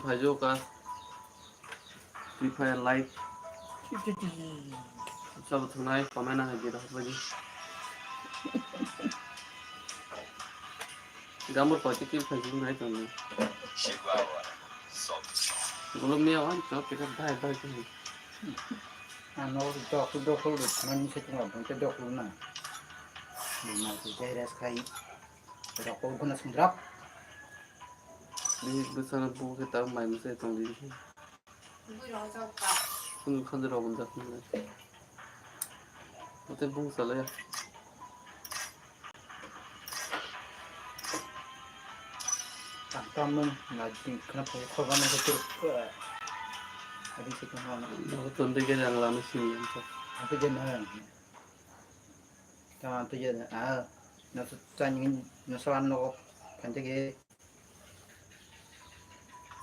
भाइयों का free fire live सब थुनाई कमेना है गिरा बजी gambar pasti kita fazil naik kan belum nih awan cok kita bye kan ano dok nani setengah bangsa dok na lima tiga res kai dok guna sundrap di besar bu kita main masa itu di pun kan jera bunda kan itu bung salah ya tamam lagi kenapa korban itu ada setengah aku tuh dia yang lama sih cok apa jenar ta tu je na su tanya na soan no kan je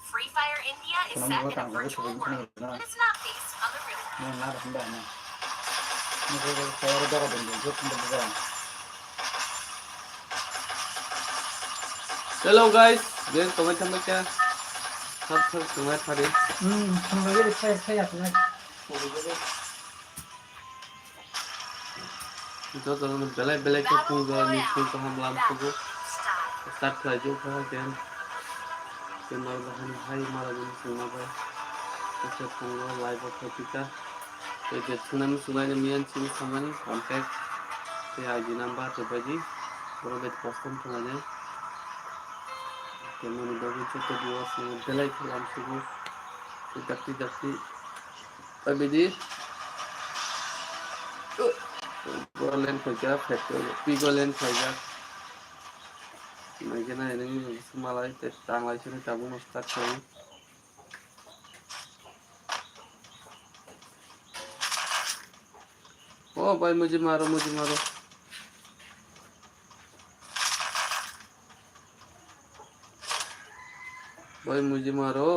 Free Fire India is set in a virtual world. It is not based on the real world. Na na handa na. Ni ko saya ada kan dia jo kan dia. hello guys guys kau macam क्या सब तुम्हारे थारे हम लोग saya tu ना जो तो बेले के पूरा नीचे तो हम लाम को start कर जो था then मार बहन भाई मारा दिन सुना भाई ऐसे पूरा लाइव होता टिका तो जितना में सुना ने मियां चीज समझ कांटेक्ट से आईडी नंबर तो बजी बरो बेट कस्टम था ने तो मैंने दो तो बुआ से बेले के लाम सुबह तो दक्ति अभी दी गोलेन खोजा फैक्टर पीगोलेन खोजा मैं क्या ना इन्हें समालाई ते टांगलाई से ने टाबू में स्टार्ट करूँ ओ भाई मुझे मारो भाई मुझे मारो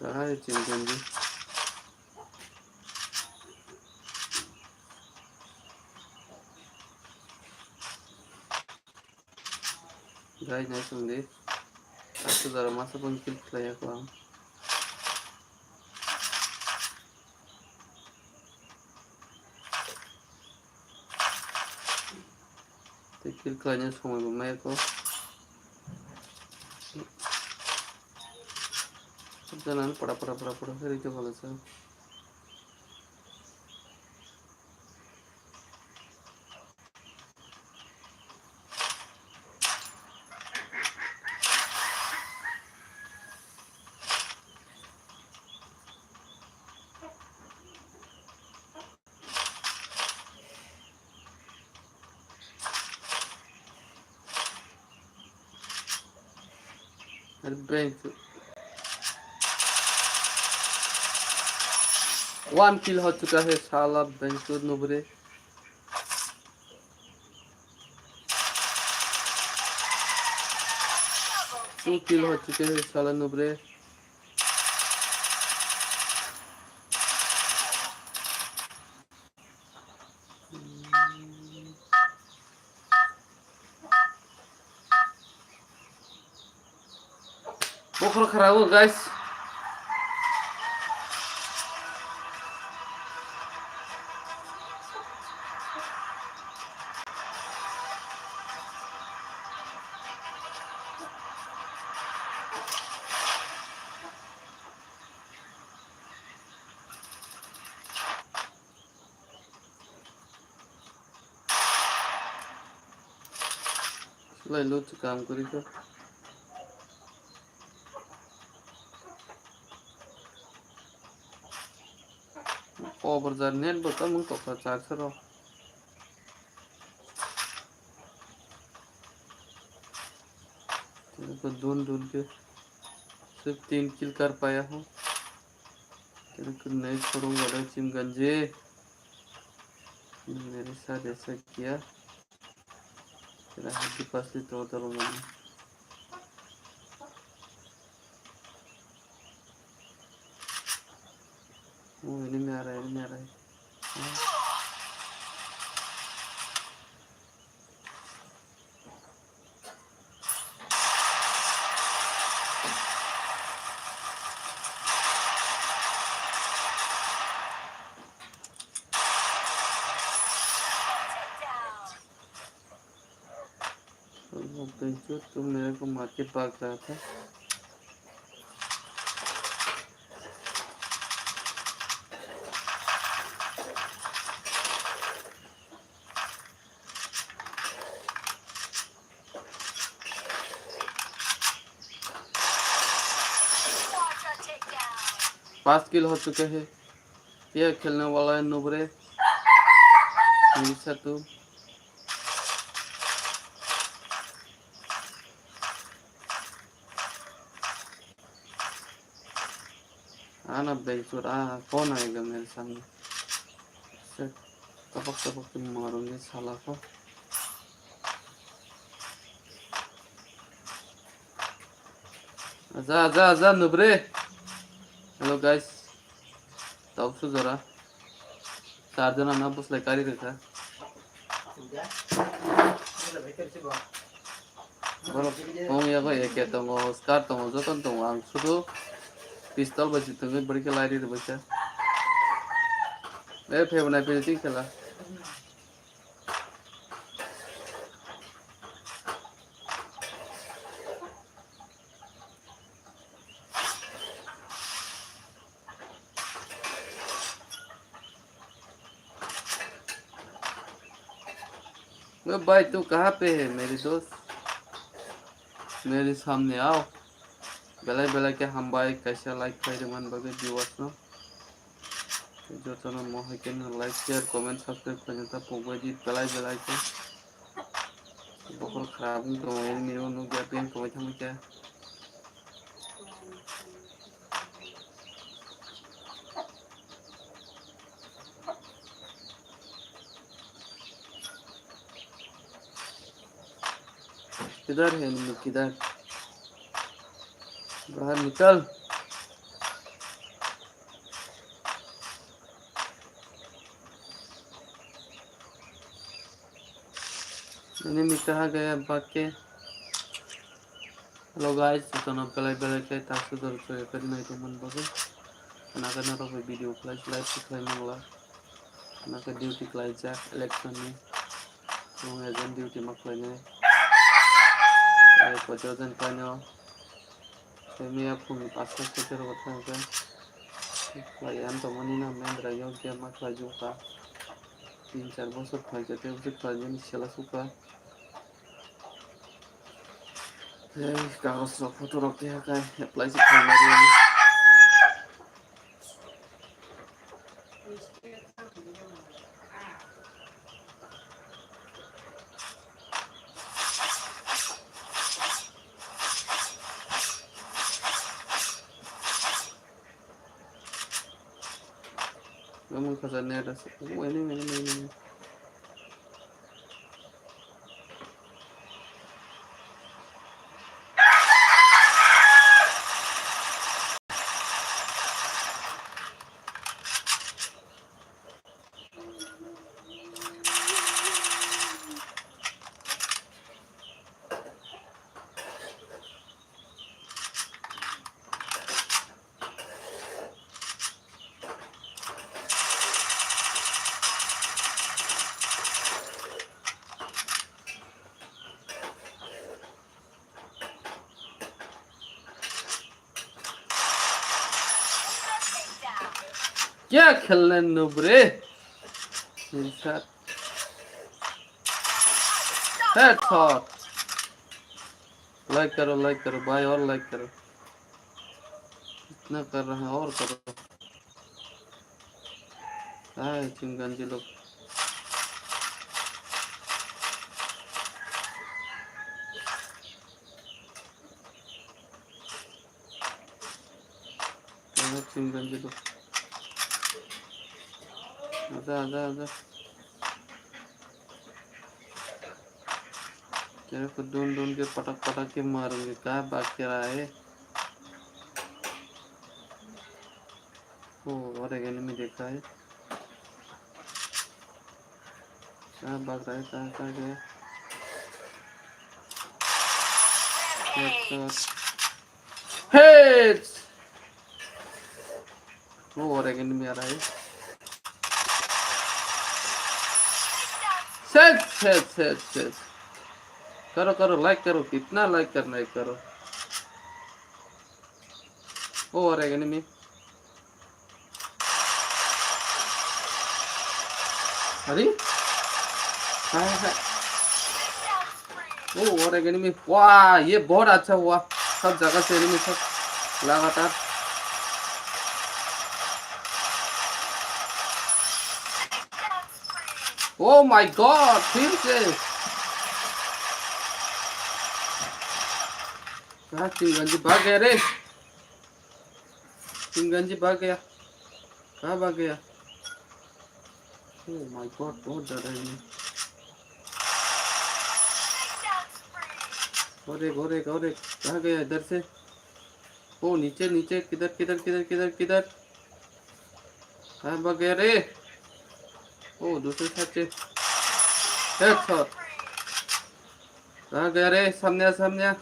कहाँ है चिंकन जी गाइस नहीं सुन दे aku dah masa pun kill play aku am te kill kanya semua rumah aku jangan pada hari itu kalau sah bank 1 kill हो चुका है साला बैंक नोबरे 2 kill हो चुके हैं साला नोबरे बहुत खराब हो गाइस ले लो तो काम करी तो ओवर द नेट बता मुंग तो चार सर तो ढूंढ के सिर्फ 3 किल कर पाया हूँ तेरे को नहीं छोड़ूंगा रे चिमगंजे मेरे साथ ऐसा किया तेरा हड्डी पसली तोड़ दूंगा मैं वो एनिमी आ रहा है बेंचो तुम मेरे को मार के भाग रहा था। पांच किल हो चुके हैं। ये खेलने वाला है नुबरे निशा तू। आना बेंचोर आ, कौन आएगा मेरे सामने? से टपक टपक के मारूंगी साला को। आजा आजा आजा नुबरे। हेलो गाइस, ताउसु जरा 4 जना ना बसलाय कारी रेखा बरो हम याको एक तंगो स्कार तंगो जतन तंगो आं सुदु पिस्तल बजि तंगो बड़के लाइरि रे बच्चा ए फेबनाय पेजि खेला ओ भाई तू कहाँ पे है मेरी दोस्त? मेरे सामने आओ। बेला बेला के हम भाई कैसे लाइक खाइरे मन बगे व्यूअर्स न जो चनो मोह के न लाइक शेयर कमेंट सब्सक्राइब करने ता पोगो जी बेला के बहुत खराब नहीं तो मेरे नो गया पेन को थम क्या किधर है नु किधर बाहर निकल। मैंने कहा गया बात के हेलो गाइस तो ना बेला के ताकि दर तो कर नहीं तो मन बगे ना करना तो वीडियो फ्लैश लाइव सिखाई मंगला ना कर ड्यूटी क्लाइज जा इलेक्शन में तो एजेंट ड्यूटी मखले ay pojokkan kanyo kami apun pasok ko pero watang kan layan to manina mendra yoga makla juga 3-4 বছর হয়ে যেতে উচিত জিনিস খেলা সুকা কাগজ ফটো রক্তি হাকায় এপ্লাই সে খাই Vamos fazer nada assim. Ini. क्या खेलने नुबरे हेडशॉट लाइक करो भाई और लाइक करो इतना कर रहे हैं और करो हाय चिंगंजी लोग चिंगंजी लोग आजा तेरे को ढूंढ के पटक के मारूंगी क्या बात कर रहा है ओ और एक एनिमी देखा है क्या भाग रहा है कहाँ गया हेड्स वो और एक एनिमी आ रहा है सेट करो करो लाइक करो, कितना लाइक करना है करो। ओ और एक एनिमी। अरे हाय। ओ और एक एनिमी। वाह ये बहुत अच्छा हुआ, सब जगह से एनिमी सब लगातार। ओ माय गॉड फिर से कहा चिंगंजी भाग गया रे, चिंगंजी भाग गया, कहाँ भाग गया। ओ माय गॉड बहुत ज्यादा एनिमी। और एक कहाँ गया इधर से। ओ नीचे नीचे किधर किधर किधर किधर किधर कहाँ भाग गया रे। ओ दूसरे साइड से हेडशॉट। कहाँ गया रे, सामने सामने।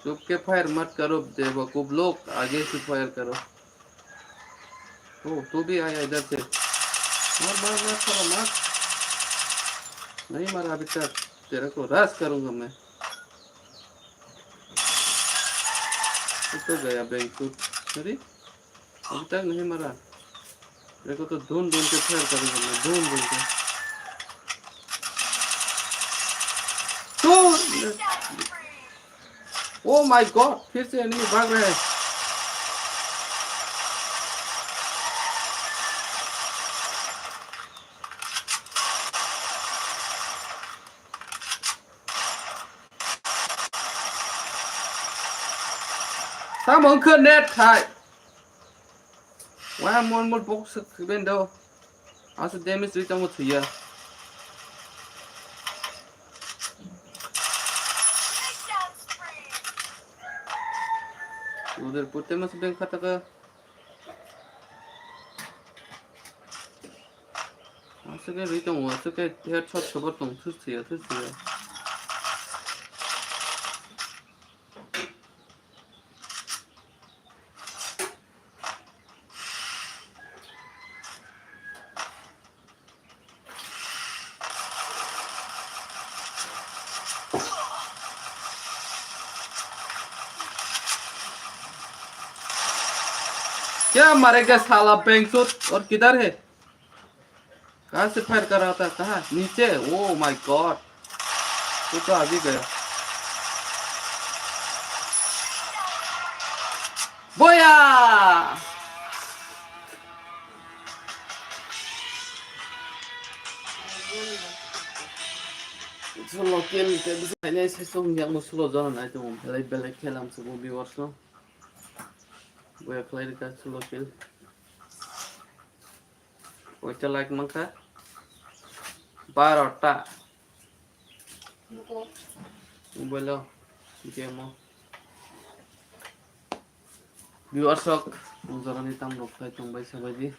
चुप के फायर मत करो बेवकूफ लोग, आगे से फायर करो। ओ तू भी आया इधर से, मार मार मार साला मार। नहीं मारा अभी तक, तेरे को रस करूंगा मैं। तो गया बैंक को। अरे अभी तक नहीं मरा, तेरे को तो ढूंढ ढूंढ के फायर करूंगा मैं, ढूंढ ढूंढ के। ओ माय गॉड फिर से एनिमी भाग रहे हैं। Sao mà không khơi nét hại. Wow, một bốc sức bên đâu. Asa damage đi trong một thủy à. उधर पुट्टे में से बैंक खाता का। Asa cái rít trong asa cái headshot cho bắt tổng thức thủy à. क्या मारेगा साला bank और किधर है, कहाँ से फायर कर रहा था, कहाँ नीचे। ओ माय गॉड तू तो आगे गया। बोया solo kill te bisa ini sesung yang musuh jalan itu belai belai kelam sebuah viewers no. Boya play ka solo kill. Oita like mangka. Barota. Bolo game viewers ok jalan hitam rok kai tumbai sabaji.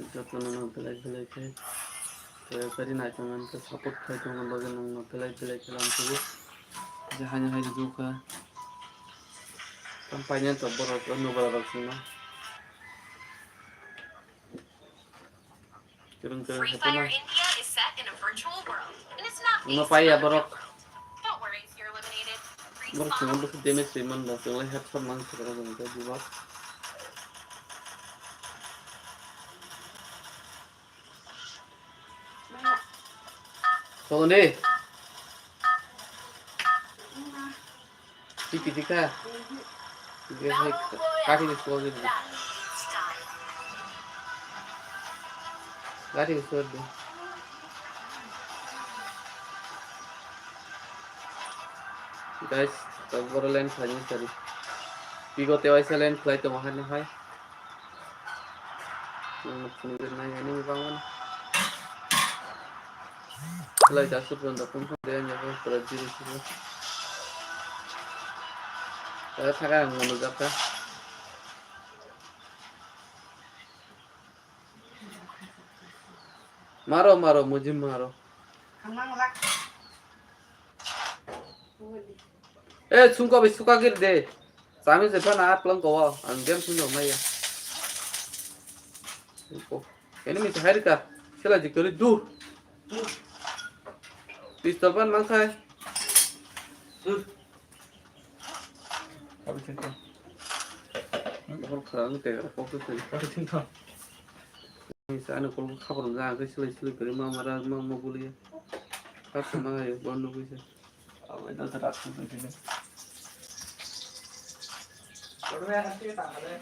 Itu tuh nang belai belai kai. Kari na teman ke support kai tuh nang bagian nang belai belai kelam sebuah. Jahannya hari juga. Kampanye tuh borok anu borok semua. Free Fire India is set in a virtual world, and it's not based on real world. Don't worry if you're eliminated. Respawn. Borok tuh damage seman dah, soalnya headshot mang sekarang udah dibuat. Tolong deh. Tika. Dia kaki di sekolah gitu. Kaki di sekolah deh. Guys, तब बड़ा land खाने चली। Pico तेवाइसे land flight तो वहाँ नहीं है। सुनिए नहीं है नहीं बांगन। फ्लाइट आसु पर तो पंखा दे जाएगा पर जीरो जीरो। अरे थका है मुझे जाता। मारो मुझे मारो। सुका गिर दे। सामने से पना आप लोग को अंगेम सुनो मैं ये। Enemy to Harika. Shall I do? पिस्तौल pan mang khai. Apa cerita? Kau kerang teh kau tu sih. Apa cerita? Sana kau khabar dah ke sila kiri mama mama boleh. Kau sama ya bandu bisa. Apa itu terat itu dia. Kalau yang nanti tak ada.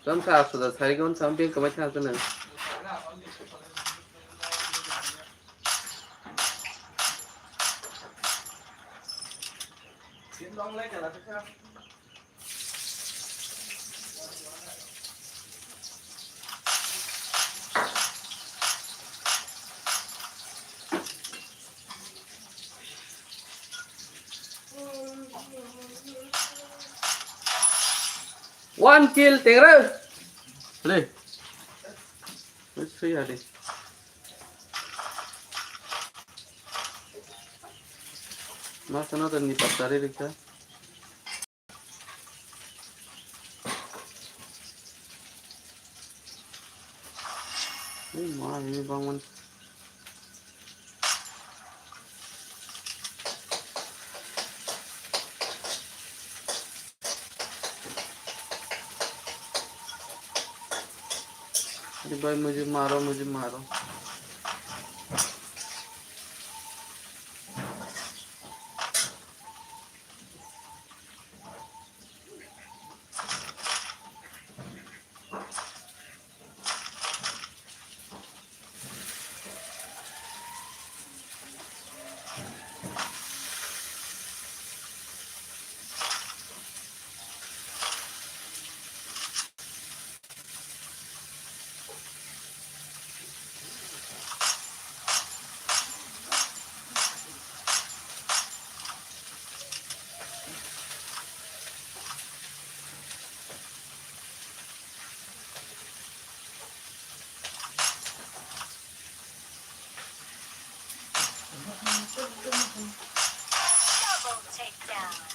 Kamu sah sudah saya kau sampai ke macam mana? Long lấy trở lại sao? One kill tengah. Le. Mesti ada. Masa nanti ni pasari dekat. Ini bangun. अरे भाई मुझे मारो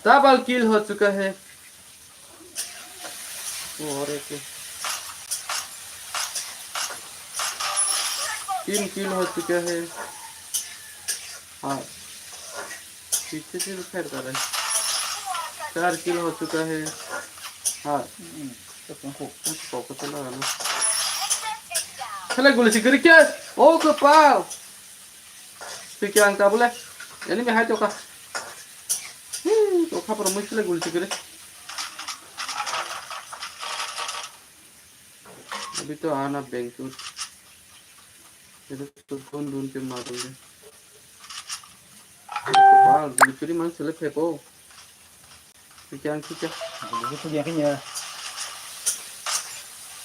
double kill हो चुका है। और एक 3 किल हो चुका है। हाँ पीछे से फेर कर रहे 4 किल हो चुका है। हाँ फोकस लगा ना चले गोली सिकरी क्या ओ के पाव picture angka boleh ini mah itu kah तो खबर मुझसे ले गुल्ची करे अभी तो आना बैंक सूट इधर तो ढूंढ के मारूंगे बाल गुल्ची री मन से ले फेंको क्या Jadi itu dia kayaknya.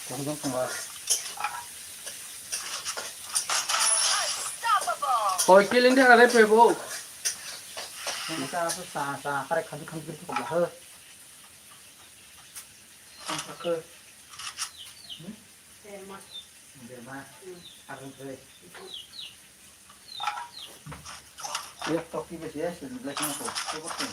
Tunggu tunggu. कोई killing थेอะไรफेंको Yang kita sa karek kanti gitu kok lah. Sampai ke. Derma. Aku ke. Ya toki besi ya sebelah sini tuh. Coba tuh.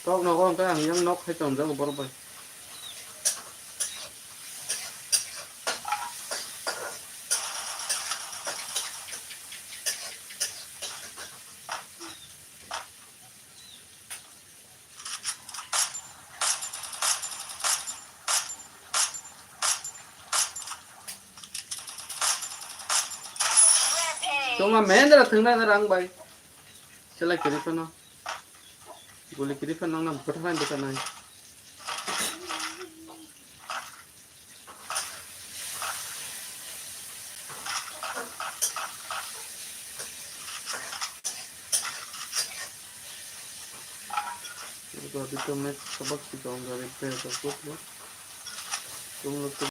Có nó có cái hàng nhắm nóc hay trồng ra của bọn bay cuma main dah tengah orang bay sila kiri kan boleh kiri kan nang nam pertahan di sana तो अभी तो मैं सबक सिखाऊंगा repair का कुछ लोग तुम लोग तो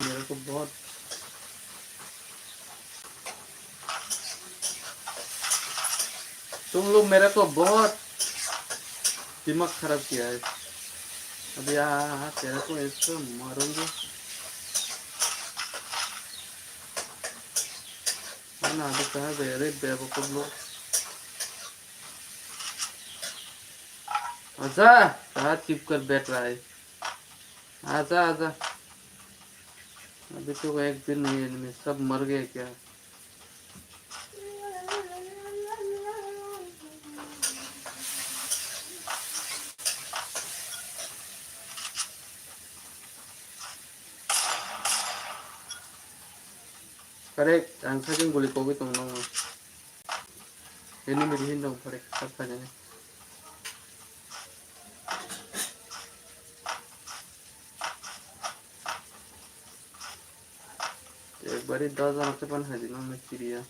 मेरे को बहुत दिमाग खराब किया है अब यार तेरे को ऐसे मारूंगी ना अभी कहाँ गए रे बेवकूफ लोग आजा, कहाँ चिप कर बैठ रहा है? आजा आजा। अभी तो एक भी नहीं है इनमें, सब मर गए क्या? Correct, ang saking guli ko itong mga hinimirihin daw correct sa kanya. एक बारी 10,000 से पण है ना मैं चिड़िया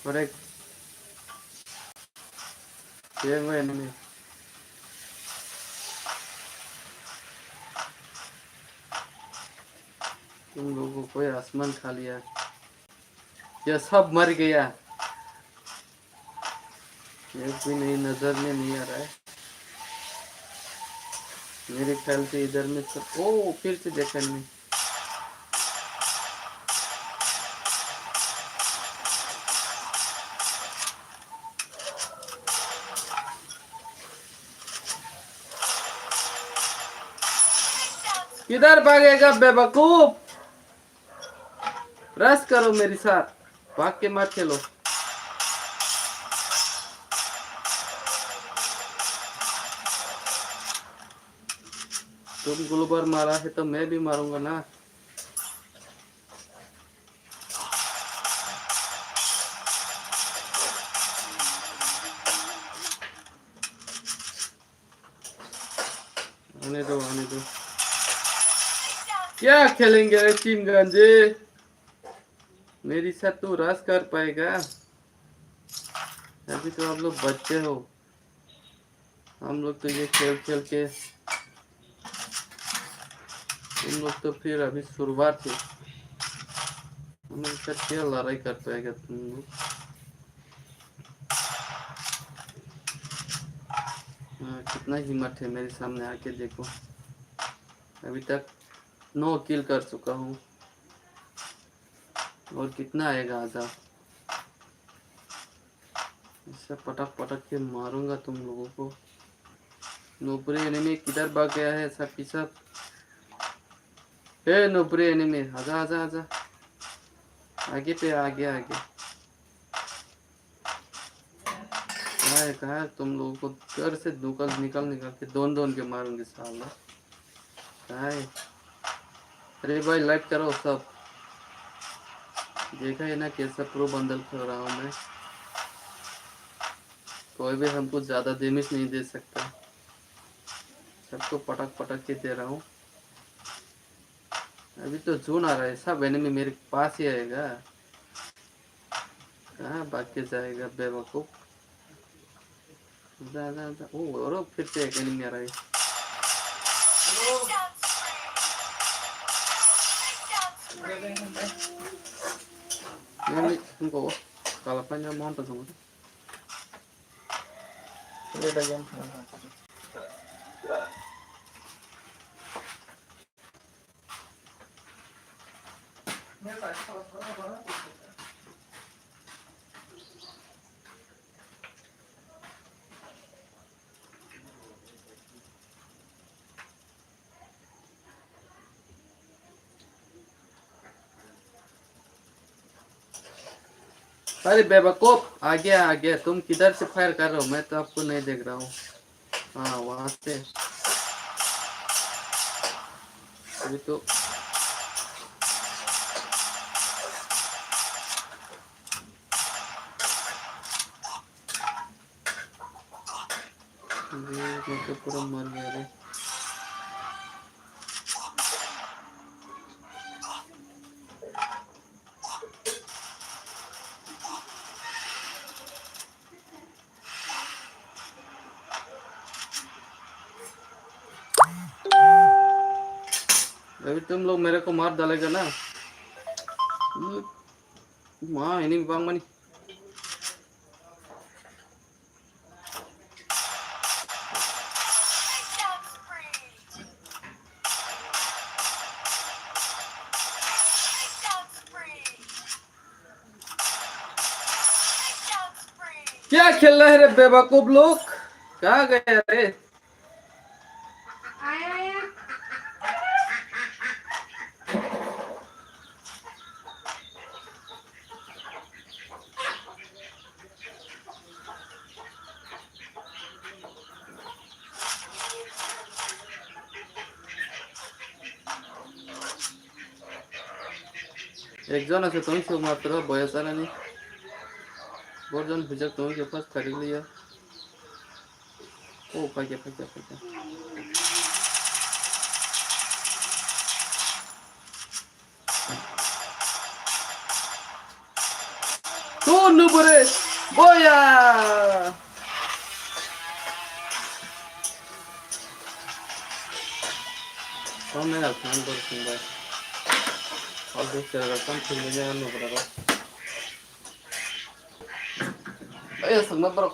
correct ये वो एनिमी तुम लोगों को आसमान खा लिया ये सब मर गया एक भी नहीं नजर में नहीं आ रहा है मेरे ख्याल से इधर में सब ओ फिर से देखा नहीं किधर भागेगा बेवकूफ रस करो मेरे साथ भाग के मत खेलो तुम ग्लोबर मारा है तो मैं भी मारूंगा ना आने दो क्या खेलेंगे रे टीम गंजे मेरी साथ तो रस कर पाएगा अभी तो आप लोग बच्चे हो हम लोग तो ये खेल खेल के तुम लोग तो फिर अभी शुरुआत है हम लोग साथ क्या लड़ाई कर पाएगा तुम लोग कितना हिम्मत है मेरे सामने आके देखो अभी तक 9 किल कर चुका हूँ और कितना आएगा आधा इससे पटक पटक के मारूंगा तुम लोगों को नोपरे एनिमी किधर भाग गया है सब की सब ए नोपरे एनिमी आजा आजा आजा आगे पे आगे आगे कहा है तुम लोगों को घर से निकल निकल के दोन के मारूंगे साला कहा है अरे भाई लाइक करो सब देखा है ना कैसा प्रो बंडल खेल रहा हूँ मैं कोई भी हमको ज्यादा डैमेज नहीं दे सकता सबको पटक पटक के दे रहा हूँ अभी तो जून आ रहा है सब एनिमी मेरे पास ही आएगा कहाँ भाग के जाएगा बेवकूफ जा जा जा ओ और फिर से एक एनिमी आ रहा है ini tunggu kalapannya mau tunggu ये डगन अरे बेवकूफ आ गया तुम किधर से फायर कर रहे हो मैं तो आपको नहीं देख रहा हूँ हाँ वहां से अभी तो मैं तो पूरा मर गया रे अभी तुम लोग मेरे को मार डालेगा ना वहाँ एनिमी बांग मनी क्या खेल रहे हैं रे बेवकूफ लोग? कहाँ गए रे? एक जन আছে তুমি সব মাত্র বয়স আর নি বড়জন ভিজা তুমি কে পাস कर लिया ओ पाके पाके पाके तो नुबरे बोया कौन है अपना बोल सुन और देख तेरा काम फिर में जाना नुबरा रो ए संग मत रो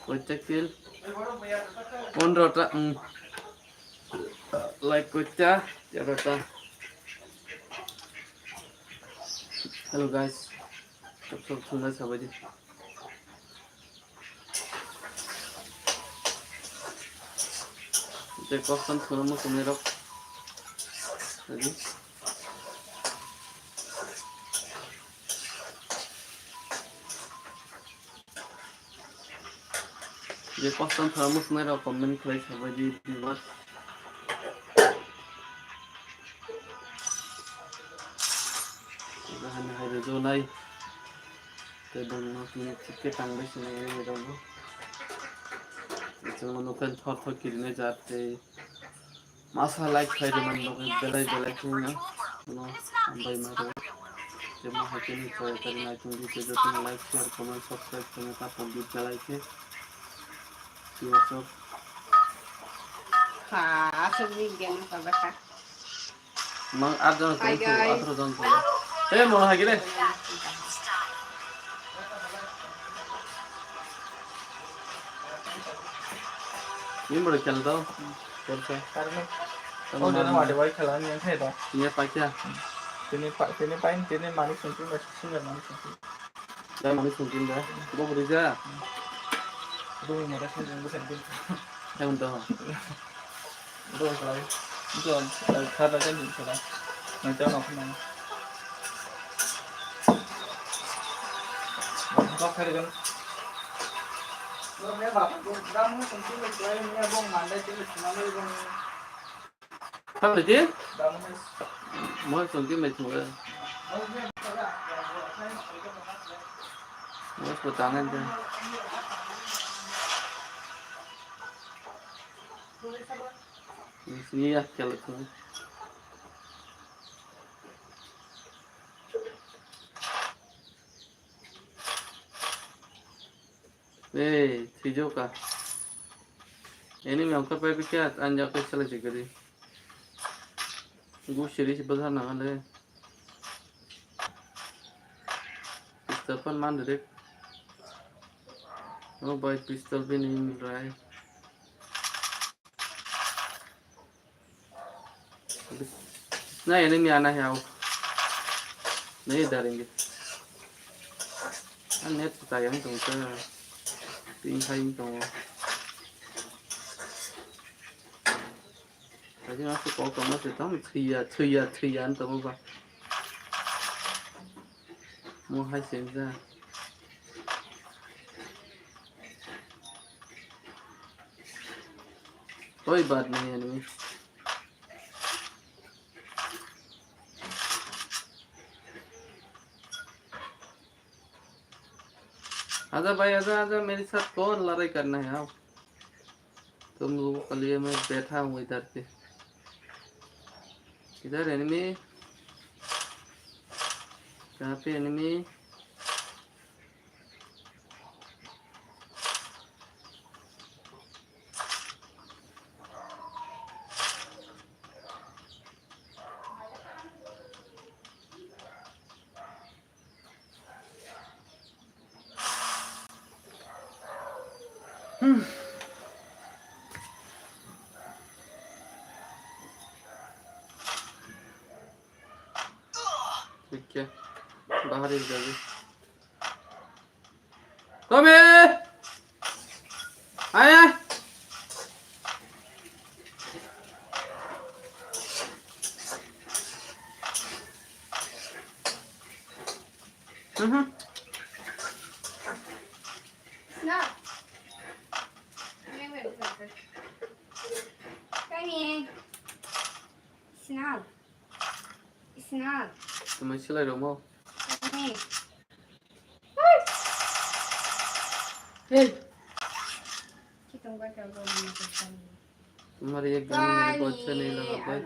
कोई किल 15টা লাইক করতে 13টা हेलो गाइस सब सुनना सब जी ते क्वेश्चन सुनो सुने रख ready ये क्वेश्चन सुनो सुने रख कमेंट करे सब जी बस रहने है जो नहीं तो दोनों की चिक्के टांगे से नहीं दोनों जो लोकल थोड़ थोड़ किरने जाते मासा लाइक खाई दे मन लोग बेलाई बेलाई क्यों ना नो हम भाई मारो जब मैं हैके नहीं तो करी ना तुम भी जो तुम लाइक शेयर कमेंट सब्सक्राइब करने का फोन भी चलाई के ये सब हाँ आसुक भी गेम का बेटा मैं आप जान तो आधर जान तो ए मोना है कि रे ये बड़ा चल रहा कौन सा Oh, dia nak ada baik kalau ni yang saya dah. ये Pakya Sini pain, sini manis nanti masih sini manis nanti. क्या मनी सुनती है वो बुरी जा Dua ni dah sini yang sini. है उनका Dua kali. Itu ada kan ni sudah. Nanti orang apa mana? Kau kali kan? Lo ni bapak tu dah mungkin sini lagi ni abang mandai tu cuma lagi bang. Sao vậy chứ? Dah mungkin. Mới suनती में छुआ mới của táng anh chưa ini ya kalau tu Shizuoka ini memang apa pikir anja ke salah jadi gue serius besar nangan deh pistol मान दे ओ भाई पिस्तौल भी नहीं मिल रहा है नहीं एनिमी आना है आओ नहीं डरेंगे net tayang tuh ting hay tuh tadi masih kok masih tahu trian tuh apa mau hai senza कोई बात नहीं एनिमी आजा भाई आजा आजा मेरे साथ कौन लड़ाई करना है आओ तुम लोगों के लिए मैं बैठा हूँ इधर पे इधर एनिमी कहाँ पे एनिमी ठीक है बाहर ही जाओगे Tommy! Ai! Nào. Nghe vậy được. Cái gì? Nào. Nào. Tụi mình sẽ lại đúng không? Cái Hey! Kita buat kalau macam ni. तुम्हारी एक गाने मेरे को अच्छा नहीं लगा भाई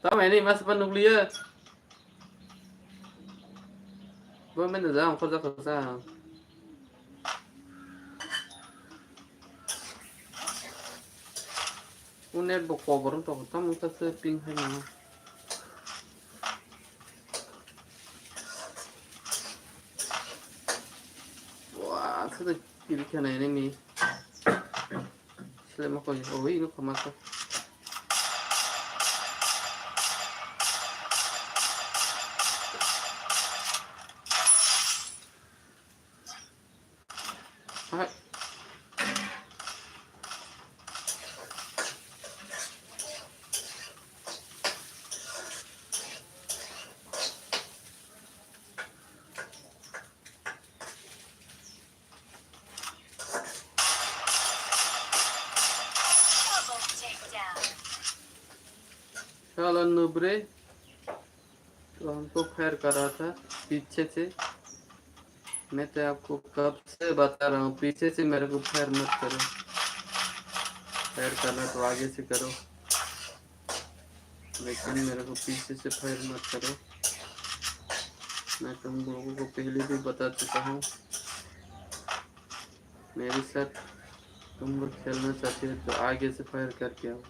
Tao mày đi mas pan nuclear gue main dalam kerja net bok cover untuk kita muka seping hanya wah sudah kiri kanan ini selama kau oh ini kau masuk hai चलो नुब्रे तो हमको फायर कर रहा था पीछे से मैं तो आपको कब से बता रहा हूँ पीछे से मेरे को फायर मत करो फायर करना तो आगे से करो लेकिन मेरे को पीछे से फायर मत करो मैं तुम लोगों को पहले भी बता चुका हूँ मेरे साथ तुम लोग खेलना चाहते हो तो आगे से फायर करके आओ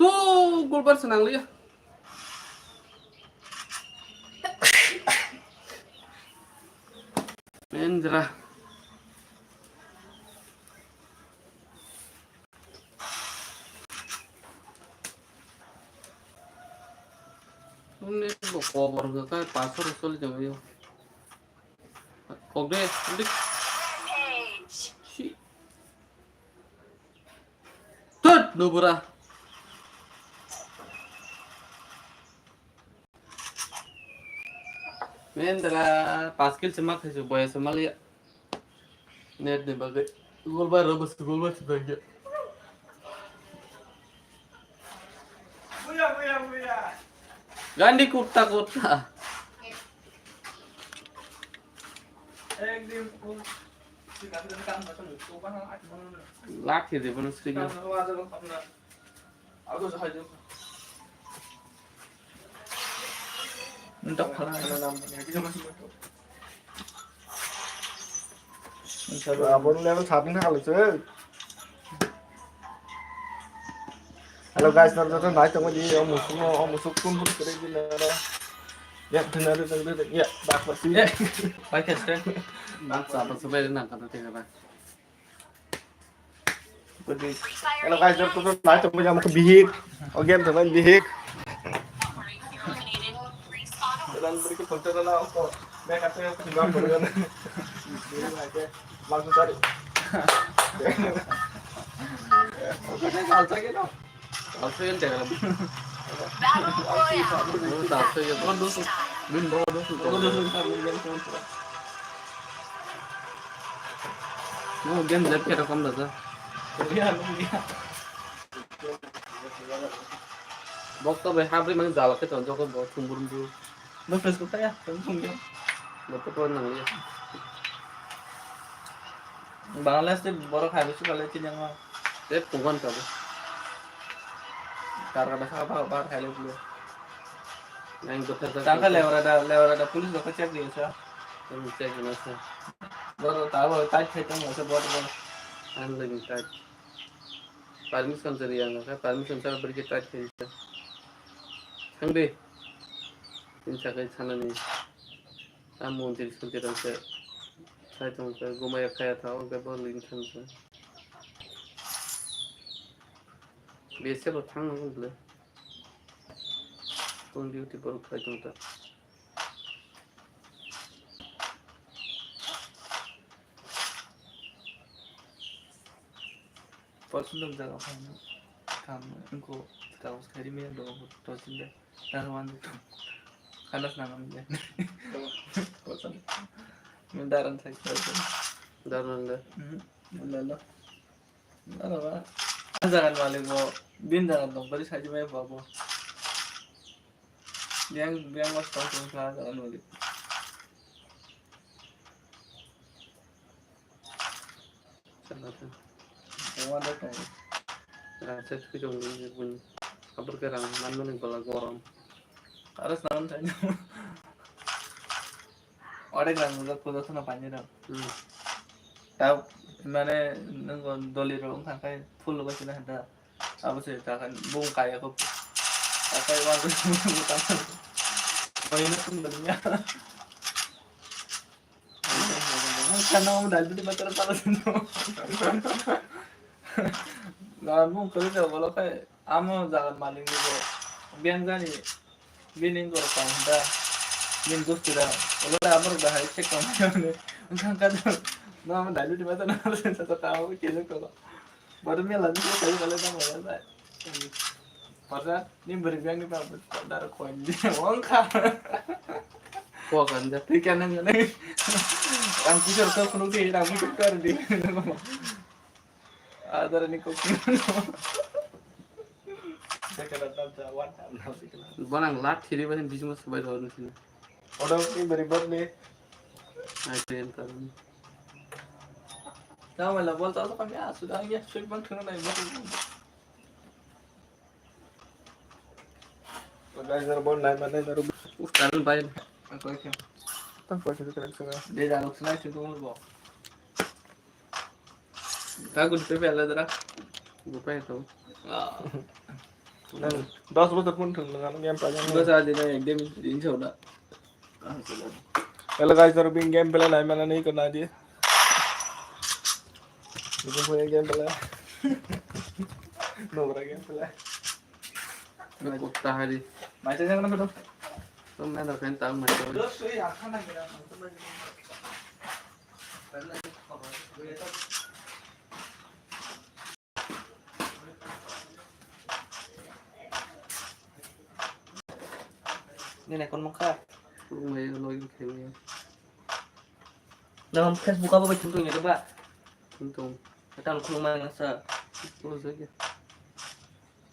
Tuh, Gulbar senang lihat. Mendra. Ini mau cover ke kayak pasar usul jangan yo. Oke, nanti. Tut, nubura. Mendra, paskil semak sih supaya semal ya. Net nih bagai. Gulbar rebus Gulbar sebagai. Buya. Ganti kurta. Laki deh bener sedikit. Untuk pala abon level 7 থাকা লাগছে Hello guys, nonton naik tengok di musuk pun keren gila. Ya, benar. Ya, bak pasti. Baik ya, Stan. Mantap, sebenarnya nak kata tiga bak. Hello guys, nonton naik tengok yang ke bihik. Oke, teman bihik. Dan berikut konten lah kok. Saya katanya ketinggalan kemudian. Langsung cari. Alsa gitu. Alsa yang jaga lebih. Alsa yang kan dulu. Bin bawa dulu. Nó game lep kẹt không được sao? Bóc tao về hai bên mang giả là cái tuần cho con bỏ thùng bùn bùn. Nó fresh có tay à, không không nhá. Nó có tuần nào vậy? Bangladesh boro খাইবে সকালে কি জানো Lep cùng con cả. কার কাটা খাওয়া বার খাইলে বলে Anh có thật টাকা লেওরাটা police লোকে চেক দিয়েছে em check nó xem. বড় তাও তাই খাইতে মনে বড় বড় Anh lên tag. Permission से दिया ना, permission से बड़ी के tag खेलते. Thằng đi. Tin chắc cái thằng này. Am muốn chỉ xuống tiền से. Sai trong cái gomaya खाया था और cái बॉल लिंक थन से. बेसे लो थंग नहीं बोले. कौन ड्यूटी पर खाई तुम तो. पर्सनल जगह खाना काम इनको ताऊ खरी में दो तो चिंदे दारवान तो खाना खाना मिले पर्सन मैं दारन था दारुण ले. ला ला ला ला जागन वाले को दिन जागन तो बड़ी साइज में बाबू yang was tong ka jalan wali चला था. ada kan Rasa itu jauh ini pun. Kabar kerang, mana nih kalau goram. harus naon saja orang kan udah kuda sana panjang tahu mana nengko dolir orang tangkai full logo sih ada apa sih kan bung kaya aku kayak waktu bukan main pun banyak karena kamu dari di baterai panas itu nggak mau kerja kalau kayak amo jangan maling itu biang gani bining ko kaunda min gustira wala amar da hay check kamane unkan kada na am dalu di mata na sen sa tawo kilo ko bar me lan ko sai wala da mo da pada ni berbiang ni pa dar ko ni wangka Kau kan dah. ikan nang ne ang kujar ko kuno ke ang kujar kar di adar ni ko Barang lat thiri bahan bisma sebaik orang sini. Orang ini beribad nih. Ada yang tahu. tahu malah bol tahu kami sudah ya sudah bang kena naik bang Guys, narbon naik mana naruh. Sekarang bayan. aku ikan Tak kuat itu keren sekali. dia jaluk senai situ mau bawa aku di PP ada dah Lupa itu. Dan 10 botol punถึงdengan game panjang. bos aja nih yang dia ini sudah Hello guys, naruh bing game pela naik mana nih kena dia. Bikin punya game pela. Nomor game pela. Kuta hari. macam jangan apa dong Tuh mana kan tahu macam. suy akan lagi dah ini nih kon mengkap Rumah yang lagi kewin. dalam Facebook apa contohnya coba Untung. kita lu kurang mana sa Terus saja.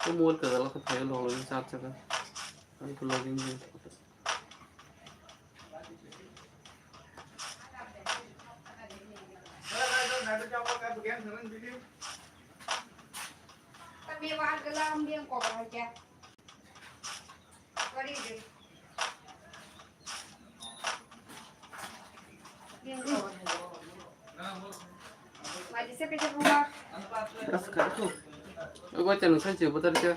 Kau mau ke dalam ke file lo lagi saat sekarang. Kan tu lagi ni. Tapi wah gelam dia kok aja. Kali deh. Dia kok. Maju saya kerja rumah. terus sekarang tuh Aku baca nusan sih, betul je.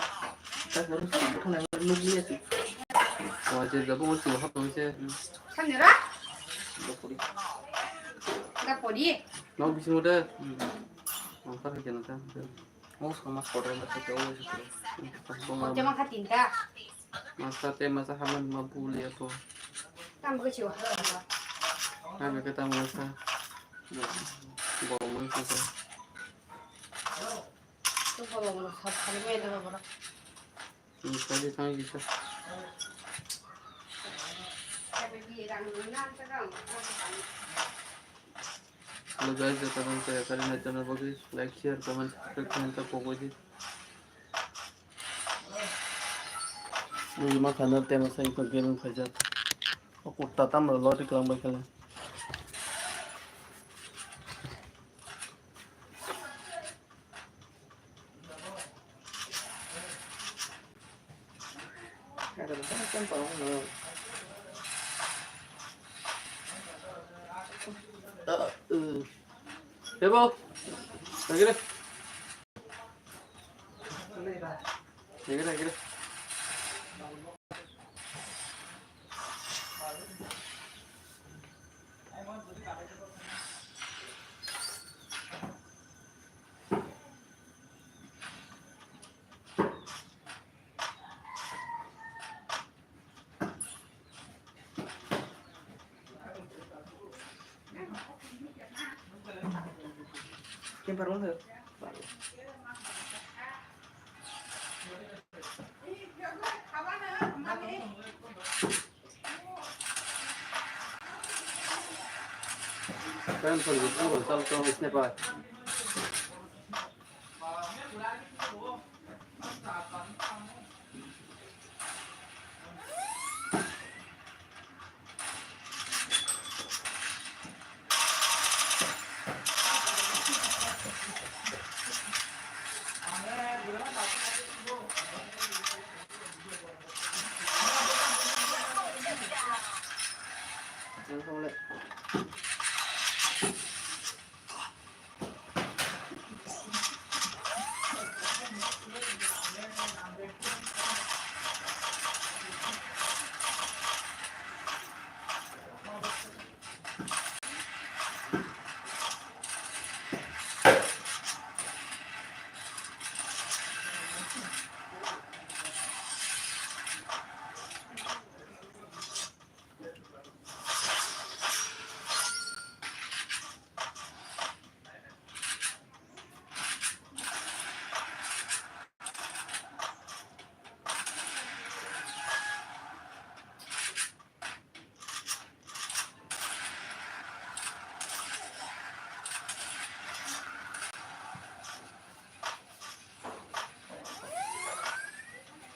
kita harus kena nuklir sih Wah, jadi apa mau cuci apa sih? Kan nyerah? Enggak podi. Mau bisa muda. Apa lagi nanti? mau sama korea masih jauh sih Kok cuma katinta. Masa teh masa haman 50 ya po. Kan begitu. Kami ketemu masa. Bawa mungkin sih. Tuh kalau mau kali ini ada berapa? Misalnya kami bisa. Tapi di dalam mana sekarang? Hello guys, welcome to Karina channel. Please like, share, comment, subscribe channel ta pogoji. Ni ma khana te ma sai ko game khaja. O kutta tam lo loti kalam ba khala. Kada kan parang Hebo. Lagi deh. Kim parang tuh. Kan pergi pun sal to isne pa. Không lại.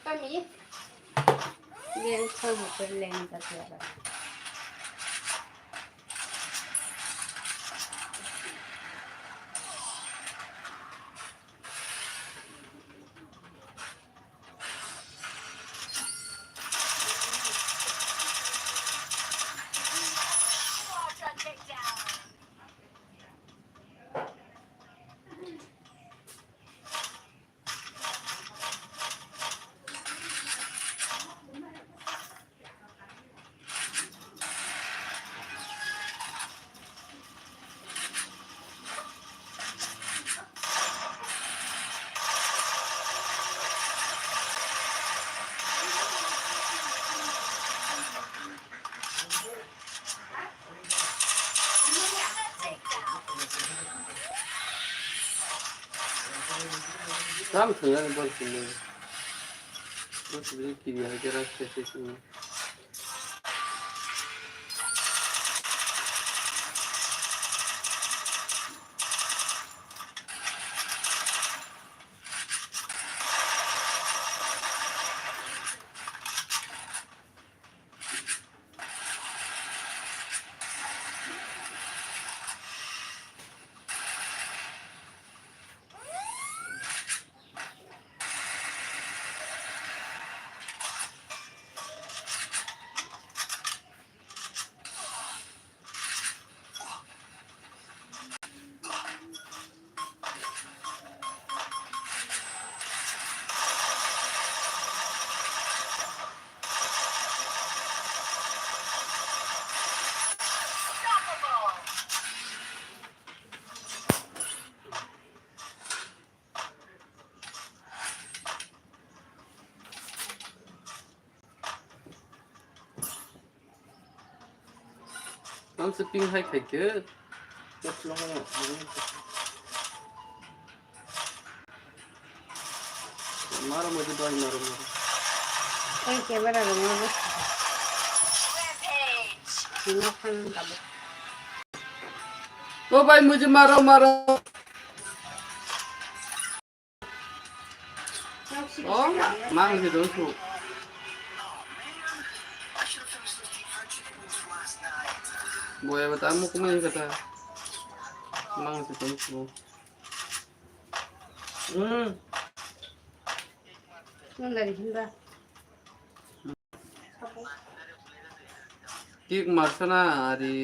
Kami biar kau berleng kata apa? Tam sebenarnya buat sini. Terus beli kiri aja rasa sini. Tam seping hai khai ke. Terus lo kan. Maro mujhe doi maro. Kau kebara rumah bos. Ini kan kabut. ओ भाई मुझे मारो मारो ओ मांग से दोस्तों बोया बता मुझको नहीं पता मांग से दोस्तों Nggak dihindar. किक मारछ ना अरे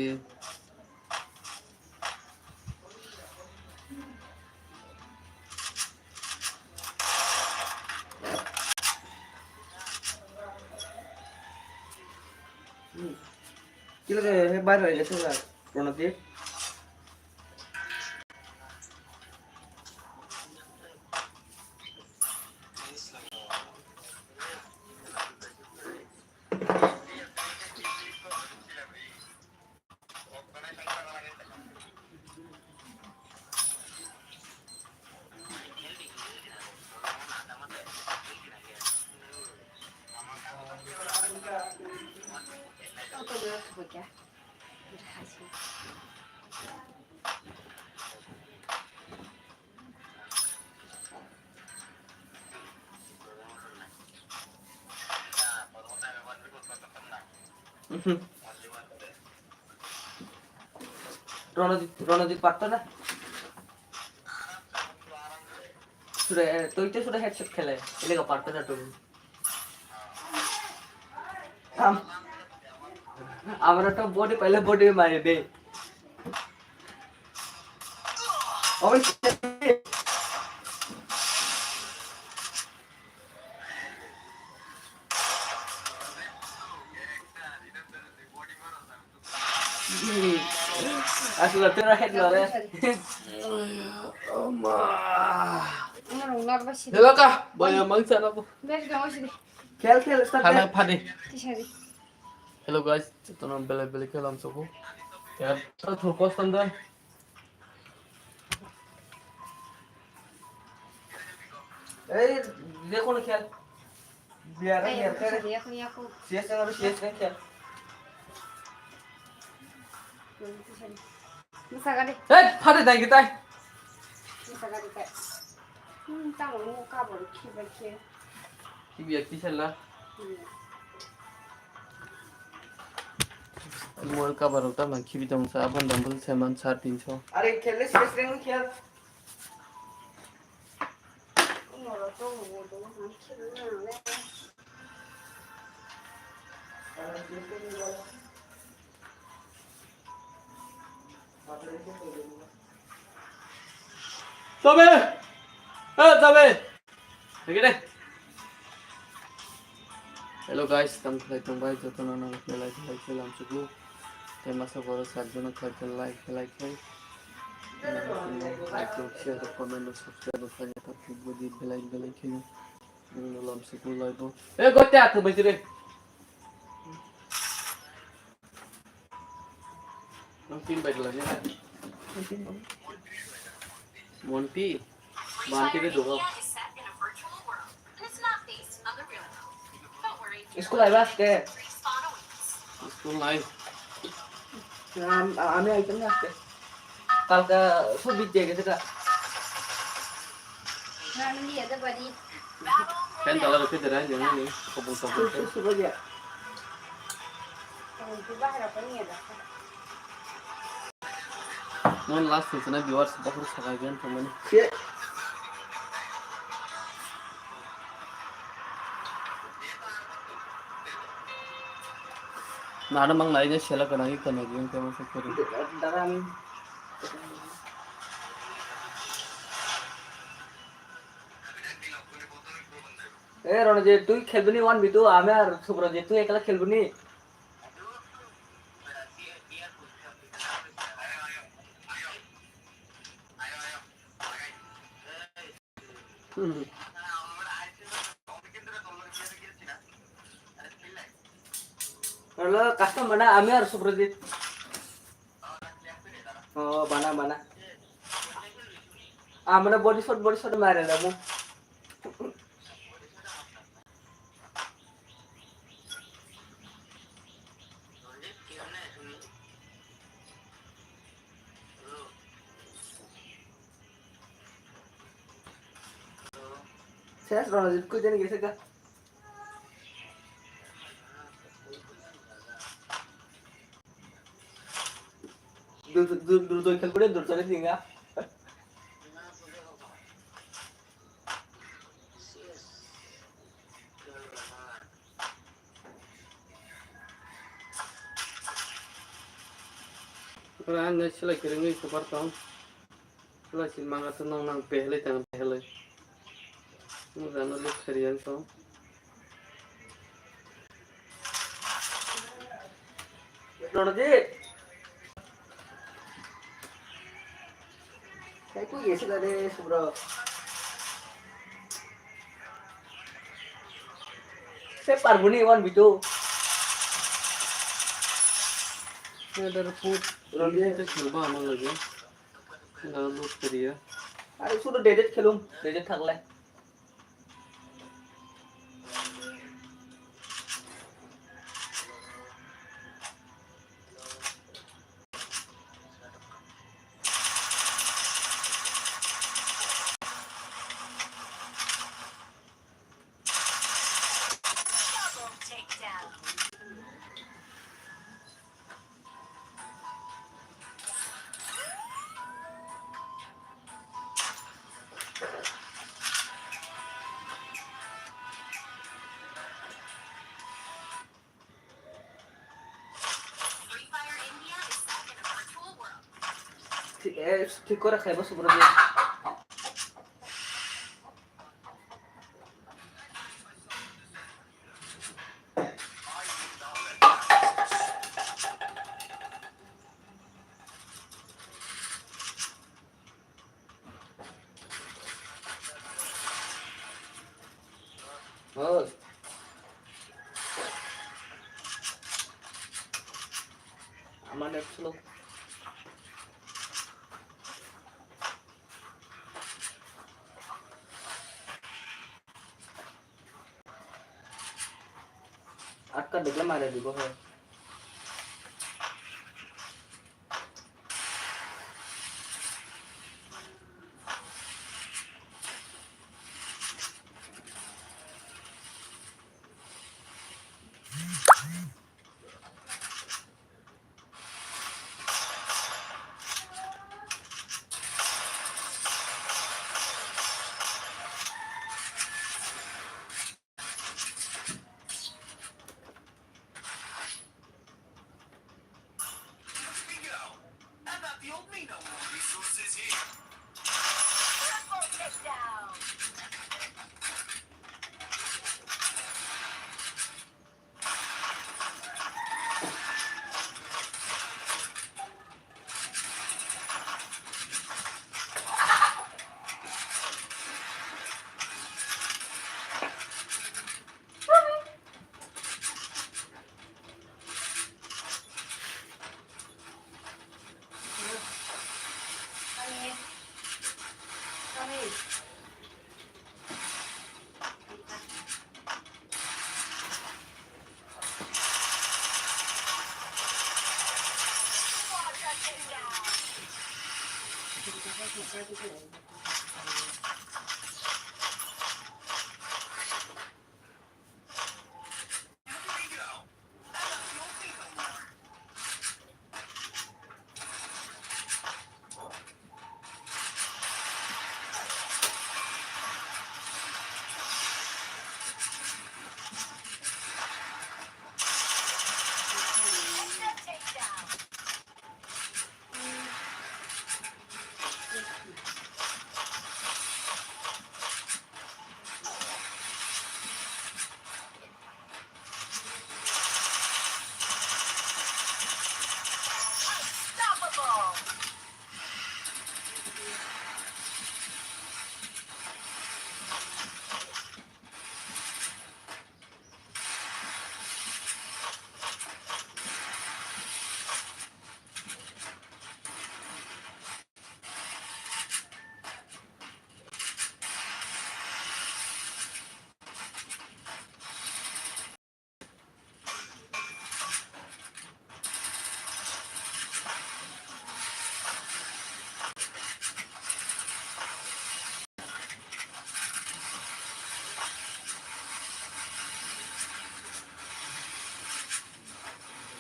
Kilo ke bayar aja sih lah. Ronaldo. Apa dia sebut ya? Berhasil. Ronaldo patah dah. Sudah, tuh itu sudah headshot खेला है. ini nggak patah dah tuh. আমরা তো বডি पहले बॉडी में मारे दे अबे asal तेरा हेड लगा है Umur umur masih. हेलो का बोया मांग से ना Biar kamu sih. खेल start खाना कर फादे Tisari. हेलो गाइस तो ना बेले बेले खेलाम सबको यार तो थोड़ा कॉस्ट अंदर ए देखो ना खेल बियार Ayo, खेल कर tisari aku ni aku. CS का सीएस का खेल Tisari. Masa kali, ए फादे दाई kita masa kali kayak. Tahu mau kabur kibar kibar. की व्यक्ति चला मोर का बार होता मैं खीबी तुम सा अपन डंबल से मन 350 अरे खेलने सीएस का खेल Umur tu umur tu masih mana? सबे ए सबे ठीक है हेलो गाइस तुम भाई जो तो ना खेला हम सब ते मसा बरो साथ जन खेल लाइक लाइक शेयर कमेंट और सब्सक्राइब कर तब फिर बड़ी बेल आइकन खेलो हम सब लाइव ए गोटे हाथ में रे हम तीन बैठ लगे मोंटी बांटी रे दोगा इसको लाइव के स्कूल लाइव आम्ही ऐकलं ना असते काल का सोबत जायचं का Nah, ni ada badi. kan kalau lebih dari yang ini kebun सोबत या Kalau tu bahar apa ni ada? non last season viewers बहुत सारा गेम तो मैंने ते नाना मंग लाइने शेला करना ही करना गेम के मसे करी दादा आम्ही ए रणजे তুই খেলবি নি 1v2 আমি আর সুব্রজিৎ তুই একলা খেলবি নি হলো কাস্টম বানা আমি আর সুব্রজিৎ ও বানা বানা আমরা বডি শট মারে দেবো Saya Ronaldinho jadi gitu kan. Dulu खेल पड़े दूर चले सिंगा Orang ni sila kirimnya super tahun. Sila si mangga tu nang pehle jangan pehle. Mungkin lu serian tu. Ronaldinho kayak ku ya sih deh bro saya parbu nih wan bitu Ni ada reput. Ini tu coba amal lagi. Nggak lu serian. अरे सुनो डेजेट खेलूं डेजेट थक ले ठीक को रखे बस ऊपर भी बस अमान एक स्लो अटका देखला मारे दिखो है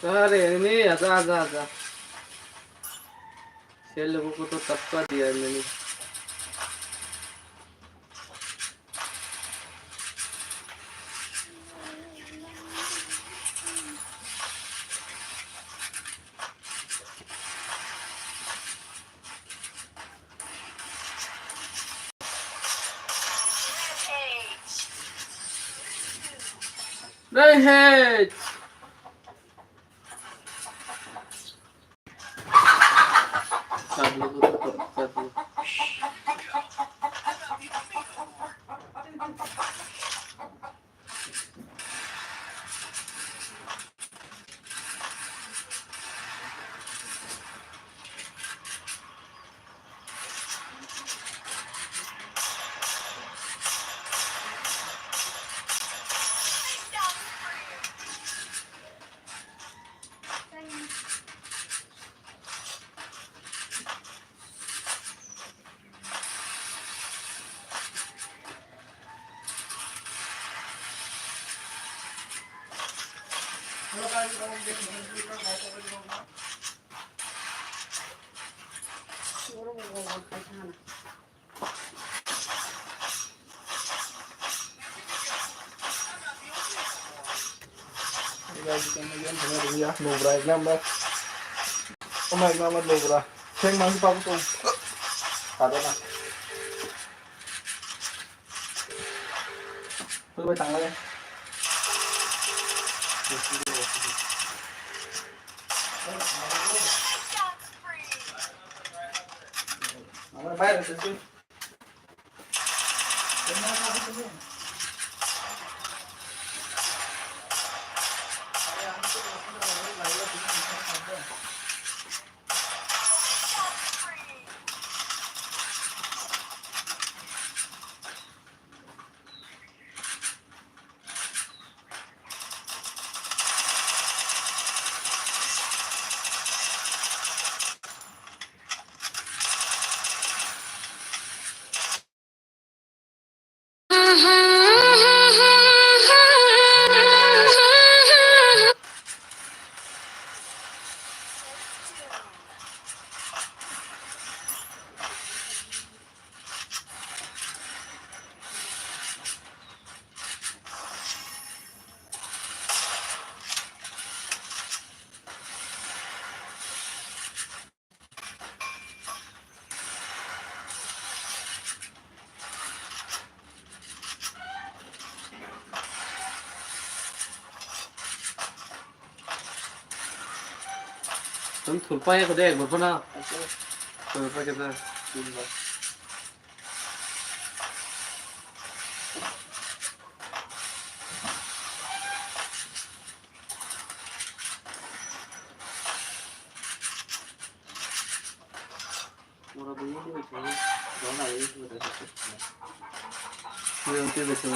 अरे नहीं, आजा आजा आजा। 6 लोगों को तो तबका दिया है मैंने। नहीं है। सब लोगों को तबका दिया। Siguro magwawag ka sana. Guys, kan yan bener ya, nobra exam ba. Oh my god, nobra. Sing masih pa ko. Kada na. Tôi bay tặng lên. Nó bay rồi chứ. तुम थुरपाया को देख बरपना। थुरपा के साथ मोरा बुनी के बेचो दोना ये बता सकते ये उनके बेचो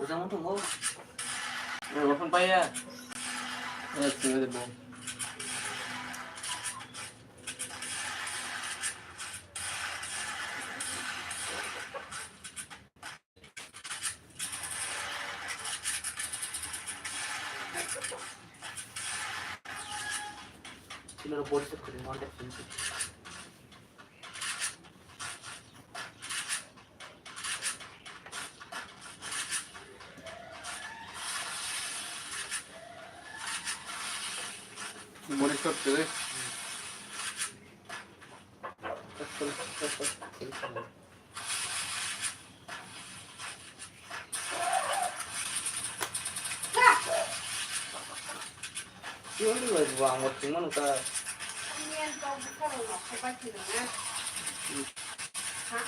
Usang mo tungo. Ano pa pa ya? Ano tingnan mo? Sino na board ko rin contact sensor. Monitor করে Yun di ba buang mo tingnan ka. Hindi yan to, bukod mo, kapag na. Ha?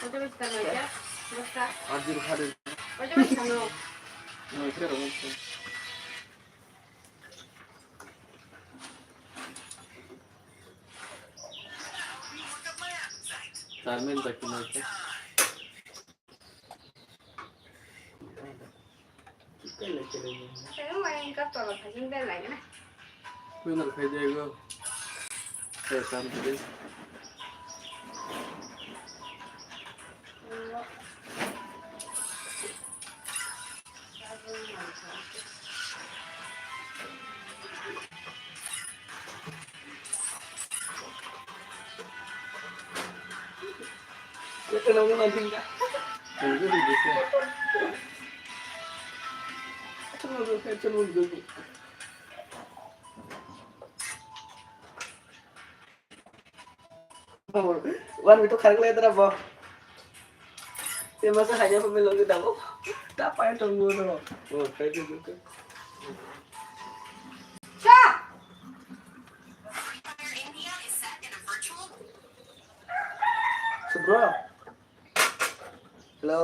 Ojo bisa no ya? Basta. আজের ঘরে Ojo bisa no. নইছে রকম তারমেল বাকি নইছে Pero main ka to, kasi hindi lang na. Winner খাই দেগো কাম করে Ito lang naman tingka. Hindi দিছে Ito mo gusto. Wan itu kharang le tara bo. Te masa hanya pemilih kita ko. Dapat yang tunggu no. ও খাই দেগো Siya! So bro. Hello.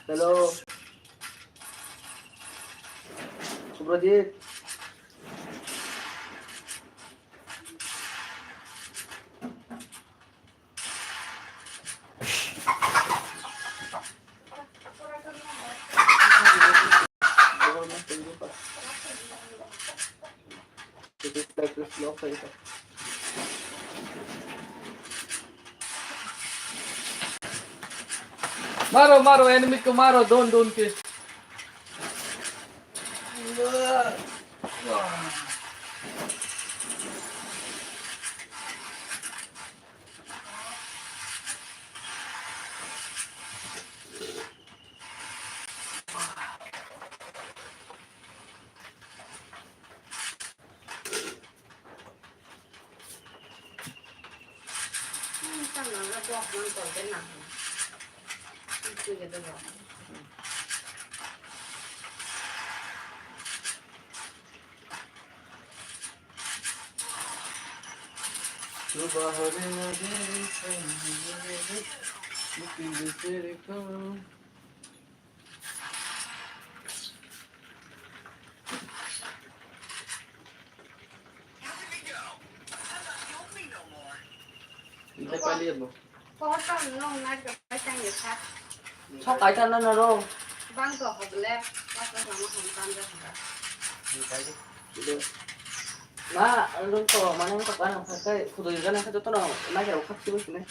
Hello. Subrojit. मारो मारो enemy को मारो दोन दोन के Chắc là nó bọc nó còn cái nặng. Chưa cái tôi bọc. सुबह रे नदी मुझे तेरे को Kita kali apa? Có tao nó ngay cái cái trang nghiệp khác. Sao cái chân nó đâu? Băng tổ hợp lên. Bác có làm một phần tam ra. 나 런터 만한 거 가는 가까이 그도 이전에 해줬더라 나게 확 치고 싶네.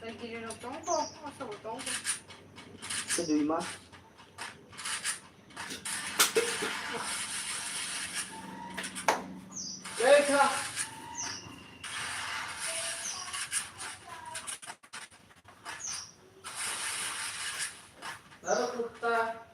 Cái gì nó trống không? Nó sao mà trống không? 그 누이마. Eka. 나도 좋다.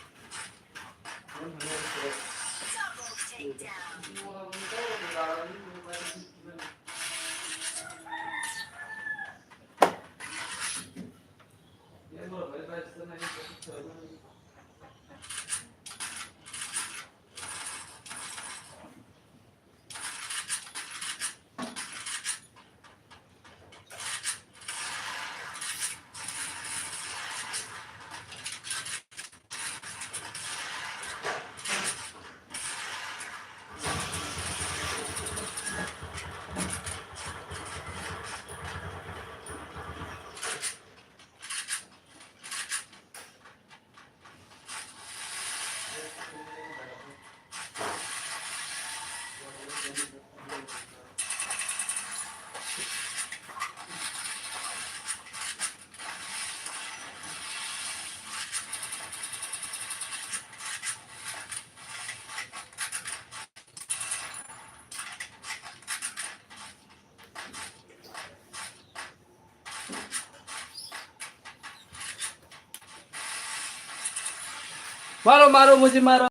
मारो मारो मुझे मारो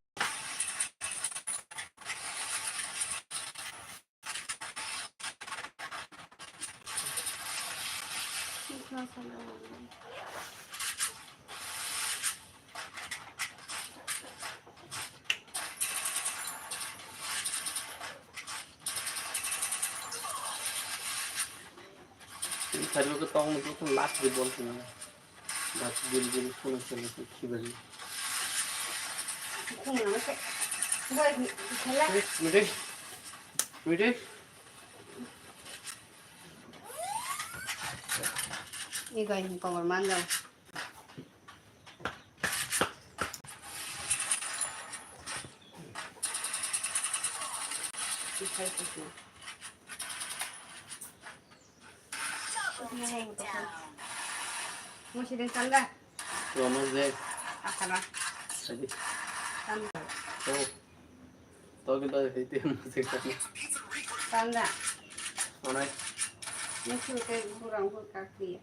इतना समय हो गया। सारी को तो हम तो लास्ट भी बोलते हैं बात दिल दिल सुन चले तो की बजी không nói chuyện vậy thế là मीठे đi gọi còn một man rồi đi thay cái gì mau sih dengan tanda Roma Zek apa lah tadi tanda तो kita itu musik tadi tanda mana ini sudah kurang kaki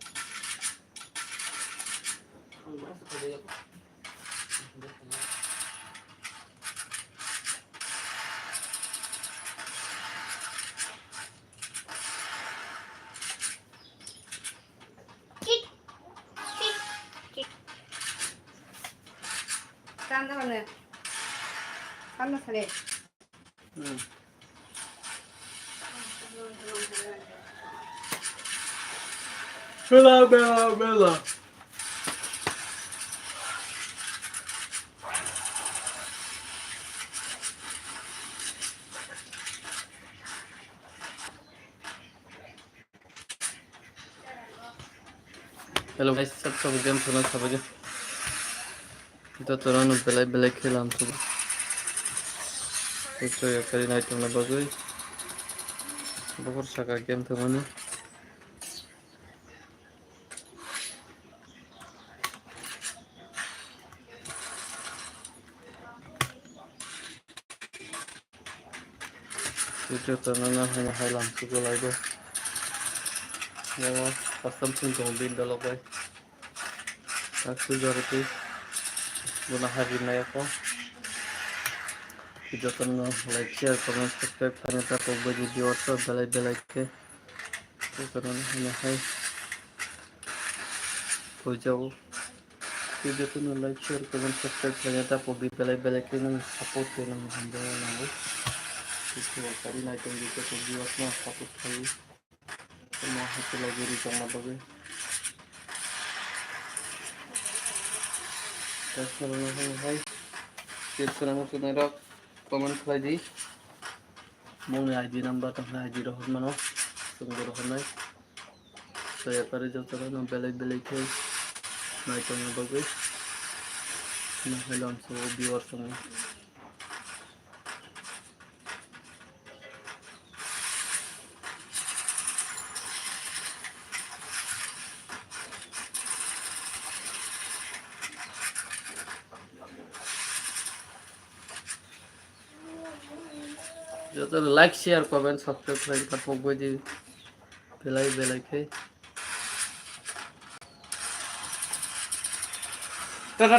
tanda mana tanda sini Bella bella bella hello guys सब game खेलना सब बजे तो run बेलाय बेलाय खेलाम सब तो ये करी नाइट में बगै बहुत सारा गेम थे माने itu tanana hanya highland juga lagi ya custom pun komplain dalam baik aku jadi guna hari ini aku video tanah like share comment subscribe karena tak kau video atau belai ke itu tanana hanya hai kau jauh video tanah like share comment subscribe karena tak kau belai ke nang support ke nang hamba nang itu kali naik video tu buat mah support kali semua hasil lagi di channel bagai terus hai share करना तो मेरा comment खाली मोने ID number तो ID रहत मानो तुम रहत नहीं तो ये करे जो तरह ना बेले के नाइट में बगे ना हेलन सो व्यूअर संग जो तो लाइक शेयर कमेंट सब्सक्राइब कर पोगो जी बेलाई के टाटा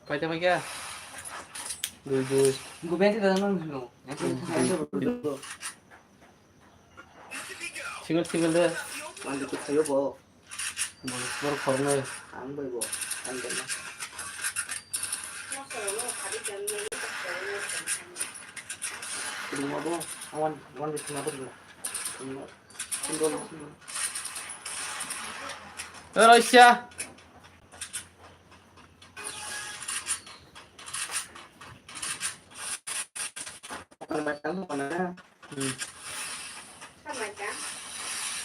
पाइते में क्या दो गुबेंट दाना नो सिंगल दे 만들 거 여보 뭐 걸네 안 보이고 안 되나 그리고 뭐 원 비트나 버리고 이거 러시아 còn mà trắng còn là sao mà trắng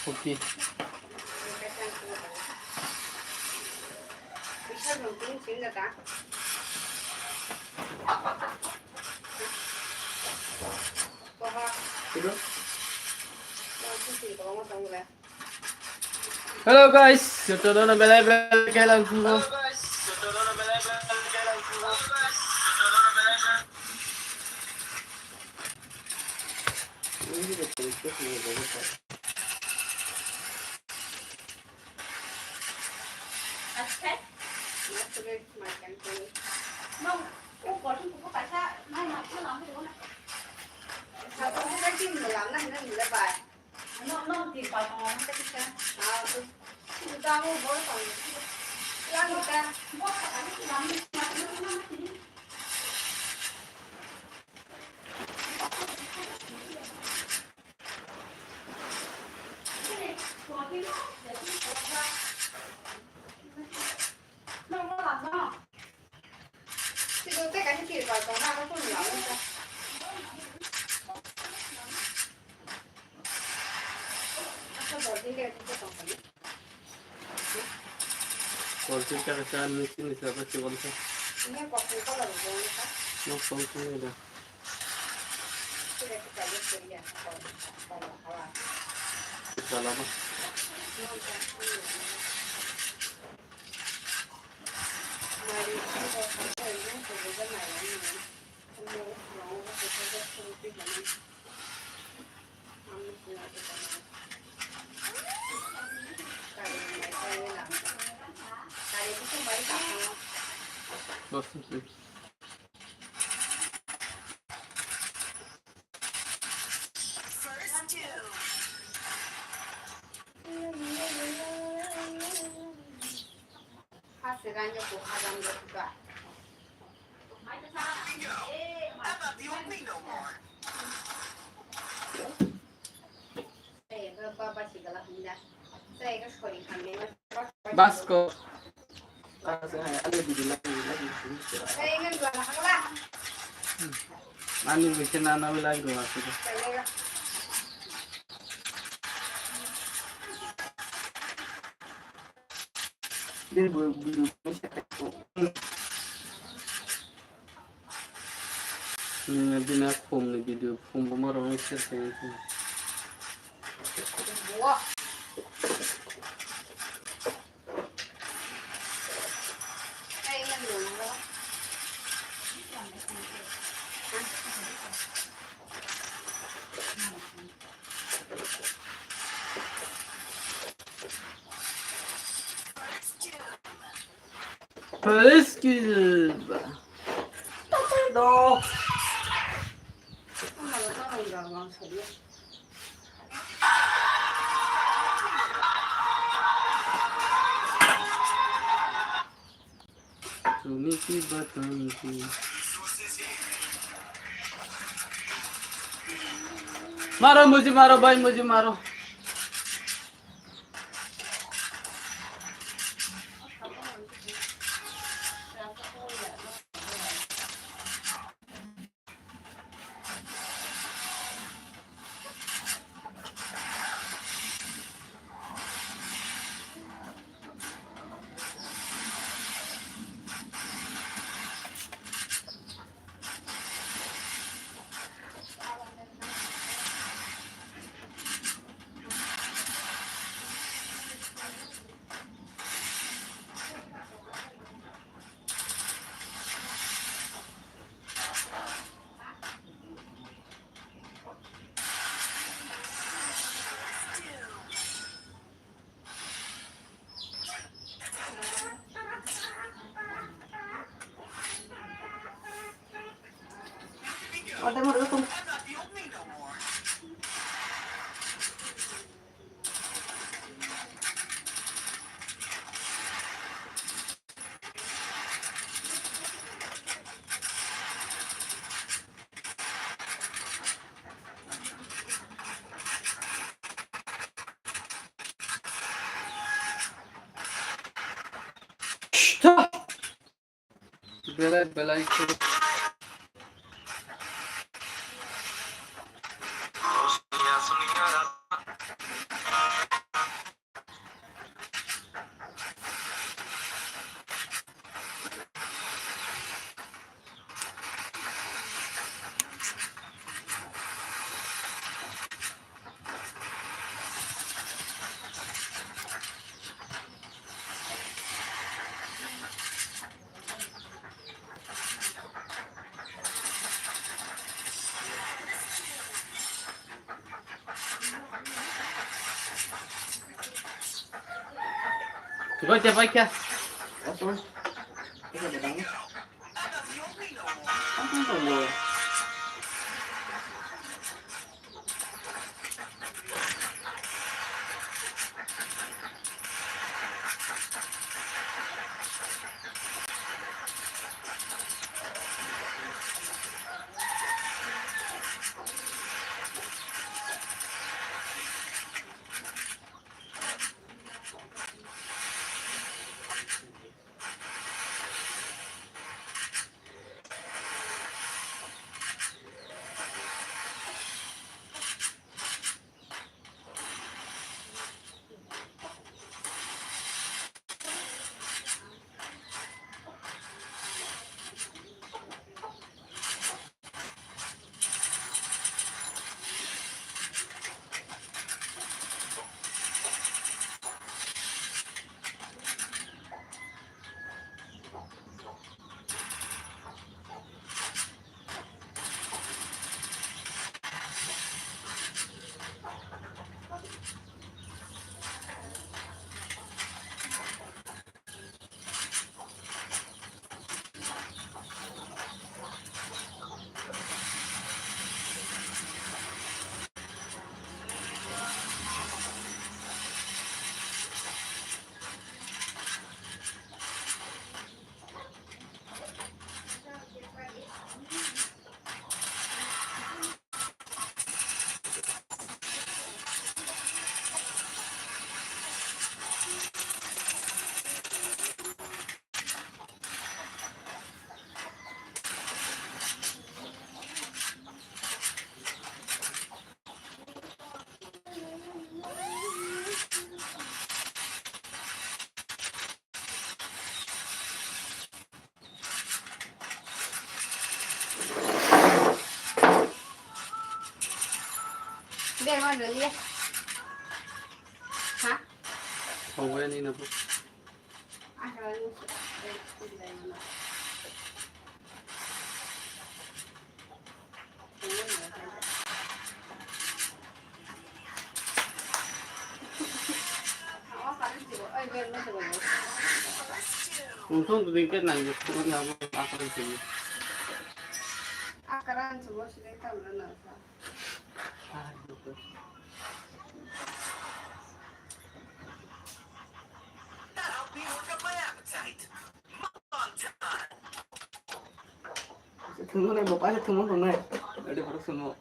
오케이 विशाल नोटिंग सीन जाता बाबा Gitu. नोटिंग सीन को मत समझ Hello guys, ito na belay-belay kailan ko. अच्छा मत रेट मत कैंसिल नो वो बॉटल को पैसा नहीं मत लाओ देखो ना साथ में का टीम लाओ ना ना मिला बाय नो नो टीम पास में तो कितना हां तो दामो बहुत कम क्या होता है बहुत अभी दाम मत thì tôi tất cả những kiểu vào có nào nó không nhỏ hơn ta sao bỏ đi cái tôi còn phải Konti ka kasi missing isa pa si Konti. nghe quả phụ có lần rồi ta No Konti na da. cái này cái cái cái gì còn là Salamat. mà đi không có không có những cái này là không có nó có thể có không biết là không biết là cái này cái làm cái này cũng không phải cả Basta si. 시간 좀 하자는 것과 Basko. Kasi ada di lagi. Ani bikin anak lagi masuk. Dia belum Ni din ako ng video. Kung bumarong siya sa inyo. Skill. No. Sumi ki batang ki. मारो मुझे मारो भाई मुझे मारो Ada mau dukung. belai itu Gocap aja. Apa? Kita datangnya. Apa tuh? Đen qua rửa đi. Hả? Không có đi nào. À, rồi luôn. Đây, đây mà. Untung din kan nang gusto ko na ako rin sige. Akaran semua sudah tahu lah. Ah, betul. Tunggu nih, bapaknya tunggu nih. Ada baru semua.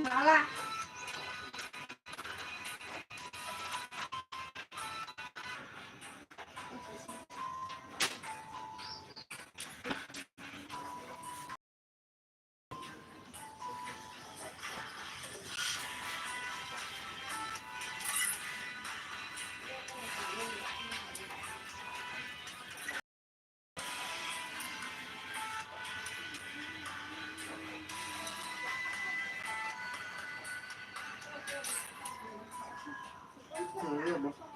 Malah. Iya, Bos.